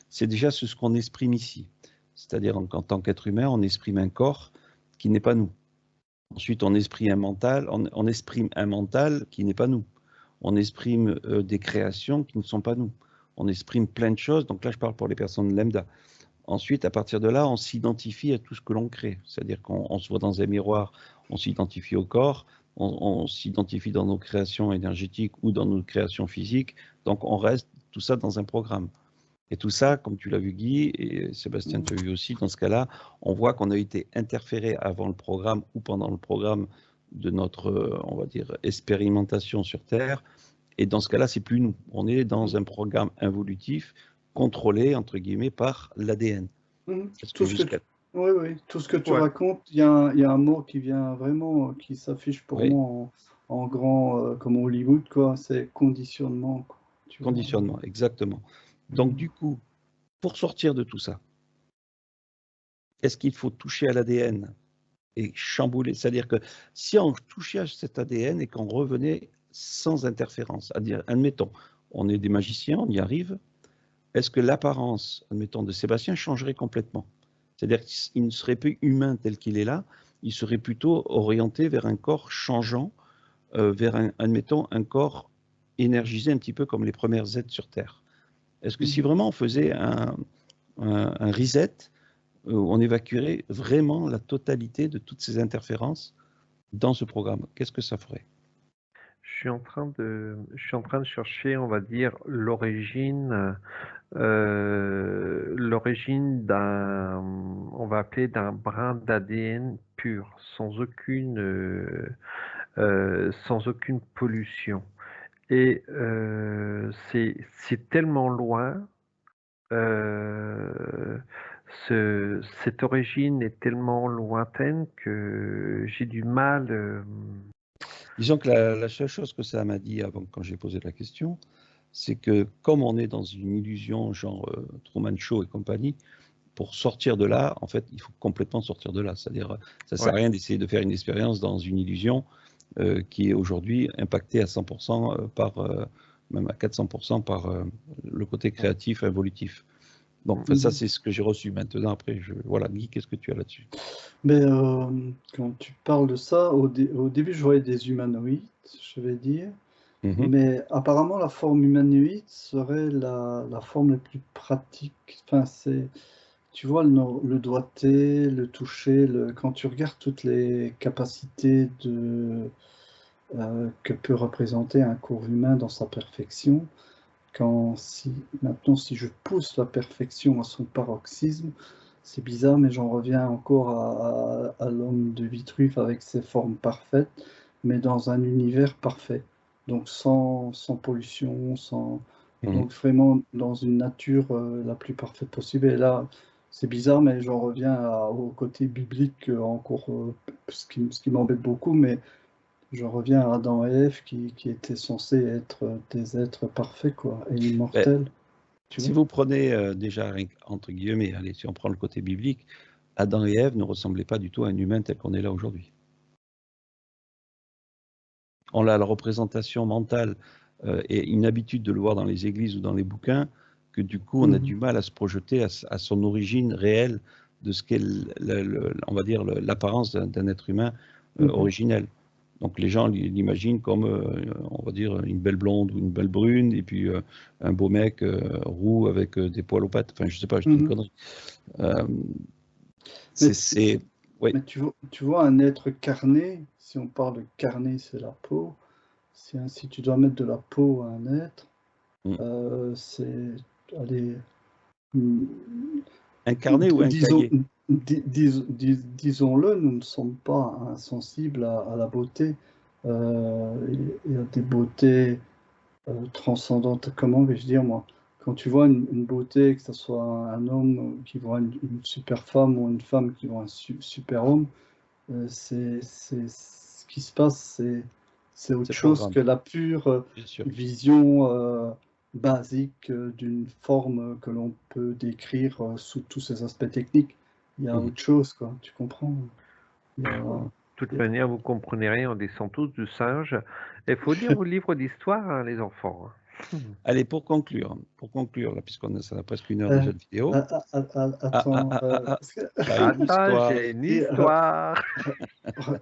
c'est déjà ce qu'on exprime ici. C'est-à-dire, en tant qu'être humain, on exprime un corps qui n'est pas nous. Ensuite, on exprime on exprime un mental qui n'est pas nous. On exprime des créations qui ne sont pas nous. On exprime plein de choses. Donc là, je parle pour les personnes lambda. Ensuite, à partir de là, on s'identifie à tout ce que l'on crée. C'est-à-dire qu'on se voit dans un miroir, on s'identifie au corps, on s'identifie dans nos créations énergétiques ou dans nos créations physiques. Donc, on reste tout ça dans un programme. Et tout ça, comme tu l'as vu Guy, et Sébastien, tu as vu aussi, dans ce cas-là, on voit qu'on a été interféré avant le programme ou pendant le programme de notre, on va dire, expérimentation sur Terre. Et dans ce cas-là, c'est plus nous. On est dans un programme involutif contrôlé, entre guillemets, par l'ADN. Tout ce que tu Ouais. racontes, il y a un mot qui vient vraiment, qui s'affiche pour Oui. moi en grand, comme Hollywood, quoi. C'est conditionnement, quoi. Tu vois. Conditionnement, exactement. Donc, du coup, pour sortir de tout ça, est-ce qu'il faut toucher à l'ADN et chambouler? C'est-à-dire que si on touchait à cet ADN et qu'on revenait sans interférence, c'est-à-dire, admettons, on est des magiciens, on y arrive, est-ce que l'apparence, admettons, de Sébastien changerait complètement? C'est-à-dire qu'il ne serait plus humain tel qu'il est là, il serait plutôt orienté vers un corps changeant, vers, admettons, un corps énergisé un petit peu comme les premières êtres sur Terre. Est-ce que si vraiment on faisait un reset, on évacuerait vraiment la totalité de toutes ces interférences dans ce programme, qu'est-ce que ça ferait? Je suis en train de chercher, on va dire, l'origine d'un, on va appeler d'un brin d'ADN pur, sans aucune pollution. Et c'est tellement loin, cette origine est tellement lointaine que j'ai du mal. Disons que la seule chose que ça m'a dit avant, quand j'ai posé la question, c'est que comme on est dans une illusion genre Truman Show et compagnie, pour sortir de là, en fait, il faut complètement sortir de là. C'est-à-dire, ça ne sert à rien d'essayer de faire une expérience dans une illusion qui est aujourd'hui impactée à 100% même à 400% par le côté créatif, évolutif. Donc, ça, c'est ce que j'ai reçu. Maintenant, après, voilà, Guy, qu'est-ce que tu as là-dessus? Mais quand tu parles de ça, au début, je voyais des humanoïdes, je vais dire. Mais apparemment, la forme humanoïde serait la forme la plus pratique. Enfin, tu vois, le doigté, le toucher, quand tu regardes toutes les capacités que peut représenter un corps humain dans sa perfection, maintenant, si je pousse la perfection à son paroxysme, c'est bizarre, mais j'en reviens encore à l'homme de Vitruve avec ses formes parfaites, mais dans un univers parfait. Donc sans pollution, donc vraiment dans une nature la plus parfaite possible. Et là, c'est bizarre, mais j'en reviens au côté biblique encore, ce qui m'embête beaucoup, mais je reviens à Adam et Ève qui étaient censés être des êtres parfaits, quoi, et immortels. Si vous prenez déjà, entre guillemets, allez, si on prend le côté biblique, Adam et Ève ne ressemblaient pas du tout à un humain tel qu'on est là aujourd'hui. On a la représentation mentale et une habitude de le voir dans les églises ou dans les bouquins, que du coup, on a du mal à se projeter à son origine réelle de ce qu'est, on va dire, l'apparence d'un être humain originel. Donc les gens l'imaginent comme, on va dire, une belle blonde ou une belle brune, et puis un beau mec roux avec des poils aux pattes. Enfin, je sais pas, je dis une connerie. Mais tu vois, un être carné, si on parle de carné, c'est la peau. Si tu dois mettre de la peau à un être, c'est... Allez, incarné ou incarné? disons-le, nous ne sommes pas insensibles à la beauté. Il y a des beautés transcendantes. Comment vais-je dire, moi? Quand tu vois une beauté, que ce soit un homme qui voit une super femme ou une femme qui voit un super homme, ce qui se passe, c'est autre chose que la pure vision basique d'une forme que l'on peut décrire sous tous ses aspects techniques. Il y a autre chose, quoi, tu comprends? De toute manière, vous comprenez rien, on descend tous du singe. Il faut lire vos livres d'histoire, hein, les enfants. Allez, pour conclure là, ça a presque 1 heure Euh, déjà de vidéo. Attends, parce que- T'as une histoire. J'ai une histoire.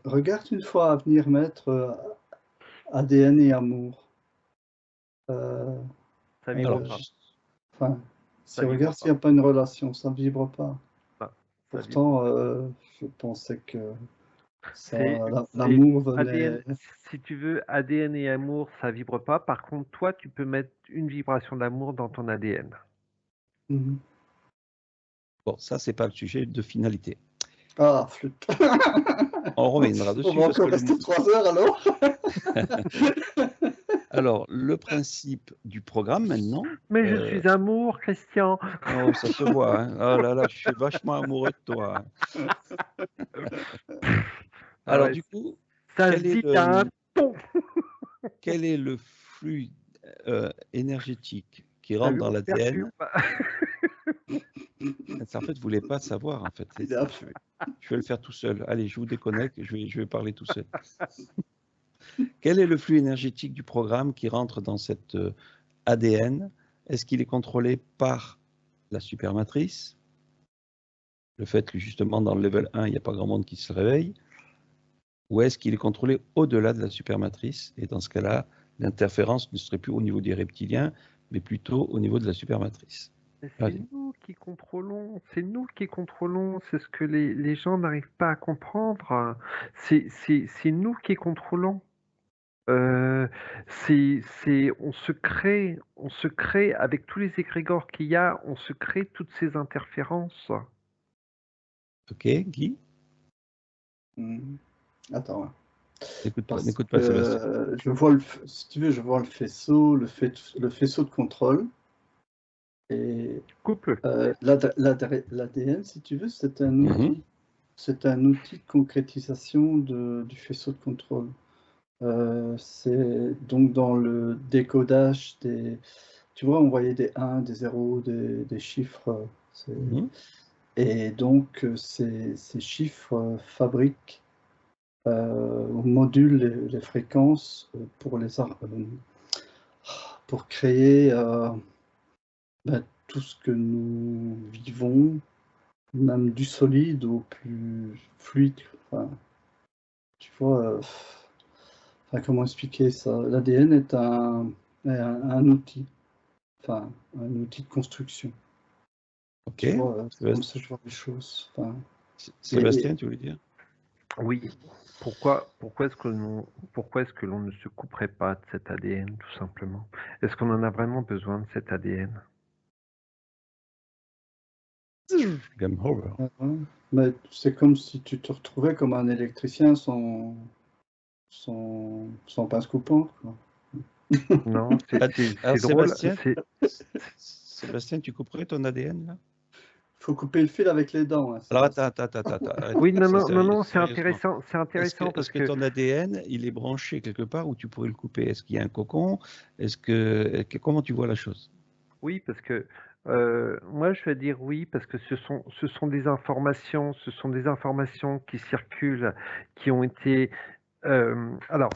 regarde une fois à venir mettre ADN et amour. Ça vibre Alors, pas. Enfin, Ça vibre regarde pas. s'il n'y a pas une relation, ça ne vibre pas. Non, ça Pourtant, je pensais que C'est- l'amour ADN, venait. si tu veux, ADN et amour, ça vibre pas. Par contre, toi, tu peux mettre une vibration d'amour dans ton ADN. Mhm. bon, ça, c'est pas le sujet de finalité. Ah, flûte. On reviendra dessus. On va parce encore que rester 3 heures alors. Alors, le principe du programme maintenant. Mais je suis amour, Christian. Oh, ça se voit. Hein. Oh là là, je suis vachement amoureux de toi. Alors, ouais, du coup, ça quel se est dit qu'à un ton. quel est le flux énergétique qui T'as rentre vu dans mon percu ou l'ADN? pas? En fait, vous voulez pas savoir. En fait, je vais le faire tout seul. Allez, je vous déconnecte. Je vais parler tout seul. Quel est le flux énergétique du programme qui rentre dans cet ADN? Est-ce qu'il est contrôlé par la supermatrice? Le fait que justement dans le level 1, il n'y a pas grand monde qui se réveille? Ou est-ce qu'il est contrôlé au-delà de la supermatrice? Et dans ce cas-là, l'interférence ne serait plus au niveau des reptiliens, mais plutôt au niveau de la supermatrice. C'est nous qui contrôlons, c'est nous qui contrôlons, c'est ce que les gens n'arrivent pas à comprendre. C'est nous qui contrôlons. On se crée avec tous les égrégores qu'il y a, on se crée toutes ces interférences. Ok, Guy? Attends. Ouais. N'écoute pas Sébastien. Je vois si tu veux, je vois le faisceau de contrôle. Et l'ADN, si tu veux, c'est un outil. C'est un outil de concrétisation du faisceau de contrôle. C'est donc dans le décodage des. Tu vois, on voyait des 1, des 0, des chiffres. Et donc, ces chiffres fabriquent ou modulent les fréquences pour créer tout ce que nous vivons, même du solide au plus fluide. Enfin, tu vois, comment expliquer ça? L'ADN est un outil, un outil de construction. Ok. Tu vois, comme ça je vois les choses. Sébastien, tu voulais dire? Oui. Pourquoi est-ce que l'on ne se couperait pas de cet ADN, tout simplement? Est-ce qu'on en a vraiment besoin de cet ADN? Game over. Mais c'est comme si tu te retrouvais comme un électricien sans pince coupante. Non, c'est drôle. Sébastien, tu couperais ton ADN là? Il faut couper le fil avec les dents. Hein, alors attends. Oui, non, c'est intéressant. Est-ce que ton ADN, il est branché quelque part où tu pourrais le couper? Est-ce qu'il y a un cocon? Comment tu vois la chose? Oui, parce que moi je vais dire oui, parce que ce sont des informations, qui circulent, qui ont été. Alors,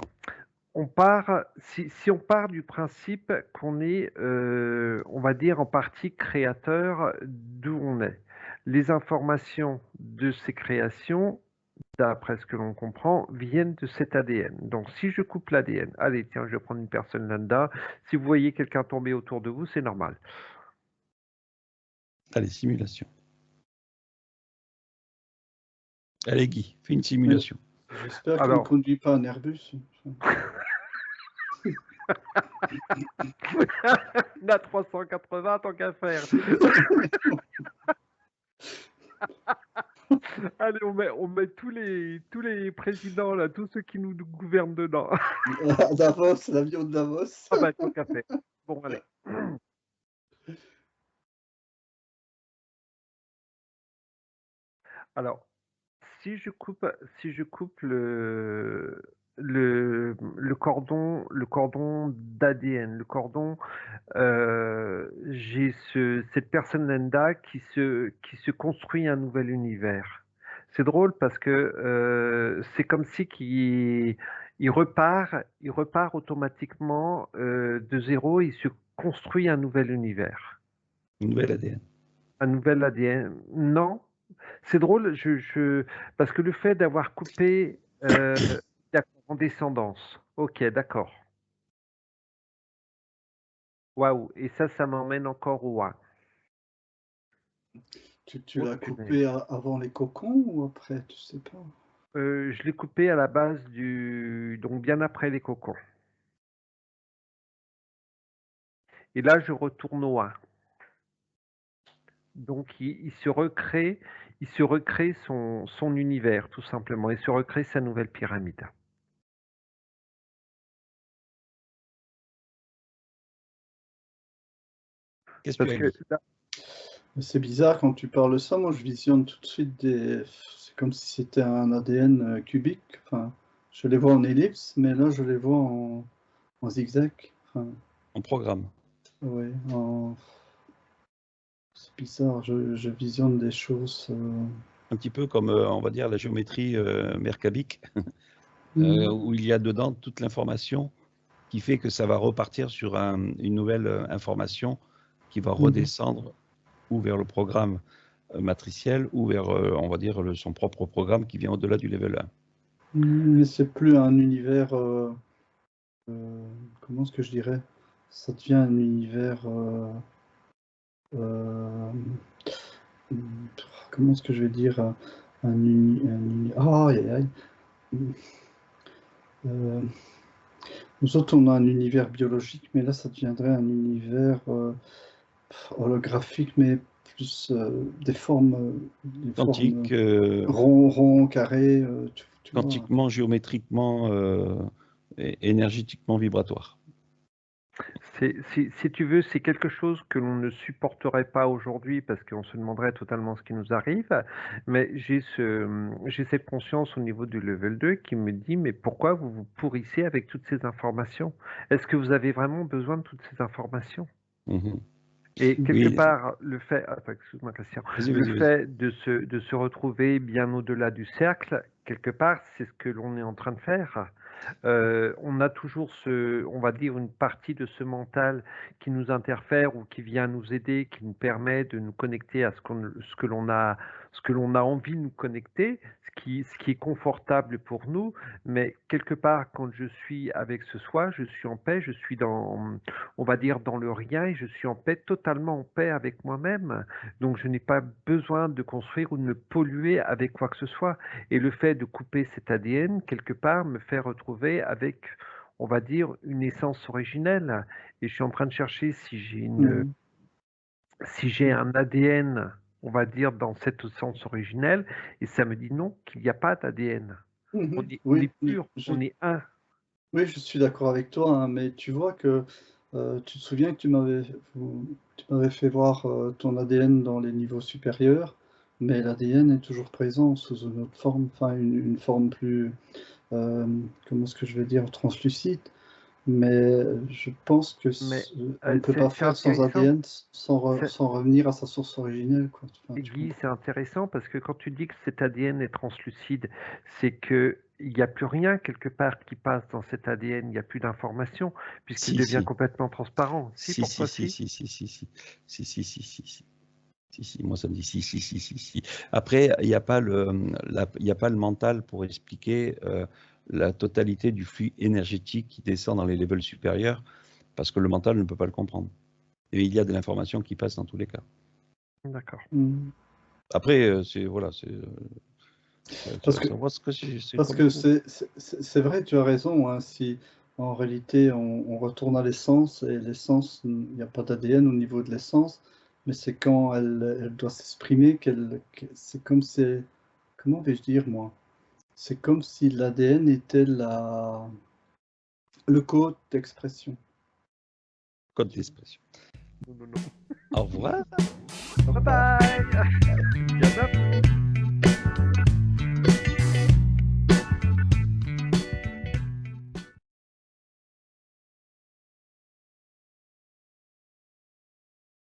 si on part du principe qu'on est, on va dire en partie créateur d'où on est. Les informations de ces créations, d'après ce que l'on comprend, viennent de cet ADN. Donc si je coupe l'ADN, allez tiens, je vais prendre une personne lambda, si vous voyez quelqu'un tomber autour de vous, c'est normal. Allez, simulation. Allez Guy, fais une simulation. J'espère qu'il ne conduit pas un Airbus. La 380, tant qu'à faire. Allez, on met tous les présidents, là, tous ceux qui nous gouvernent dedans. Davos, l'avion de Davos. Ah bah, tant qu'à faire. Bon, allez. Alors, si je coupe le cordon d'ADN, le cordon, j'ai cette personne lambda qui se construit un nouvel univers. C'est drôle parce que c'est comme si il repart automatiquement de zéro, il se construit un nouvel univers. Une nouvelle ADN. Un nouvel ADN. Non, c'est drôle, parce que le fait d'avoir coupé en descendance. Ok, d'accord. Waouh, et ça m'emmène encore au 1. Tu l'as coupé avant les cocons ou après, tu sais pas? Je l'ai coupé à la base donc bien après les cocons. Et là, je retourne au 1. Donc, il se recrée son univers, tout simplement. Il se recrée sa nouvelle pyramide. Qu'est-ce que tu as dit? C'est bizarre quand tu parles ça. Moi, je visionne tout de suite c'est comme si c'était un ADN cubique. Enfin, je les vois en ellipse, mais là, je les vois en zigzag. Enfin, En programme. oui, c'est bizarre. Je visionne des choses. Un petit peu comme, on va dire, la géométrie mercabique, où il y a dedans toute l'information qui fait que ça va repartir sur une nouvelle information qui va redescendre ou vers le programme matriciel ou vers, on va dire, son propre programme qui vient au-delà du level 1. Mais c'est plus un univers. Comment est-ce que je dirais? Ça devient un univers. Comment est-ce que je vais dire? Aïe, aïe, aïe. Nous autres, on a un univers biologique, mais là, ça deviendrait un univers holographique, mais plus des formes, Quantique, rond, carré, tu vois. quantiquement, géométriquement, et énergétiquement vibratoire. Si tu veux, c'est quelque chose que l'on ne supporterait pas aujourd'hui parce qu'on se demanderait totalement ce qui nous arrive. Mais j'ai cette conscience au niveau du level 2 qui me dit, mais pourquoi vous vous pourrissez avec toutes ces informations? Est-ce que vous avez vraiment besoin de toutes ces informations? Et quelque part, le fait, excuse-moi Christian, fait de se retrouver bien au-delà du cercle, quelque part, c'est ce que l'on est en train de faire. On a toujours on va dire, une partie de ce mental qui nous interfère ou qui vient nous aider, qui nous permet de nous connecter à ce que l'on a envie de nous connecter, ce qui est confortable pour nous. Mais quelque part, quand je suis avec ce soi, je suis en paix, je suis on va dire, dans le rien et je suis en paix, totalement en paix avec moi-même. Donc, je n'ai pas besoin de construire ou de me polluer avec quoi que ce soit. Et le fait de couper cet ADN, quelque part, me fait retrouver avec, on va dire, une essence originelle. Et je suis en train de chercher si j'ai un ADN, on va dire, dans cette essence originelle, et ça me dit non, qu'il n'y a pas d'ADN. On est pur, on est un. Oui, je suis d'accord avec toi, hein, mais tu vois que tu te souviens que tu m'avais fait voir ton ADN dans les niveaux supérieurs, mais l'ADN est toujours présent sous une autre forme, enfin une forme plus, comment est-ce que je vais dire, translucide. Mais je pense que on ne peut pas faire sans ADN sans revenir à sa source originelle, quoi. Enfin, Guy, c'est intéressant parce que quand tu dis que cet ADN est translucide, c'est que il n'y a plus rien quelque part qui passe dans cet ADN, il n'y a plus d'information puisqu'il devient complètement transparent. Si, moi ça me dit si. Après, il n'y a pas le mental pour expliquer la totalité du flux énergétique qui descend dans les levels supérieurs, parce que le mental ne peut pas le comprendre. Et il y a de l'information qui passe dans tous les cas. D'accord. Après, parce que c'est vrai, tu as raison. Hein, si en réalité on retourne à l'essence, et l'essence, il n'y a pas d'ADN au niveau de l'essence, mais c'est quand elle doit s'exprimer c'est comme si, comment vais-je dire moi? C'est comme si l'ADN était le code d'expression. Code d'expression. Non. Au revoir. Bye bye.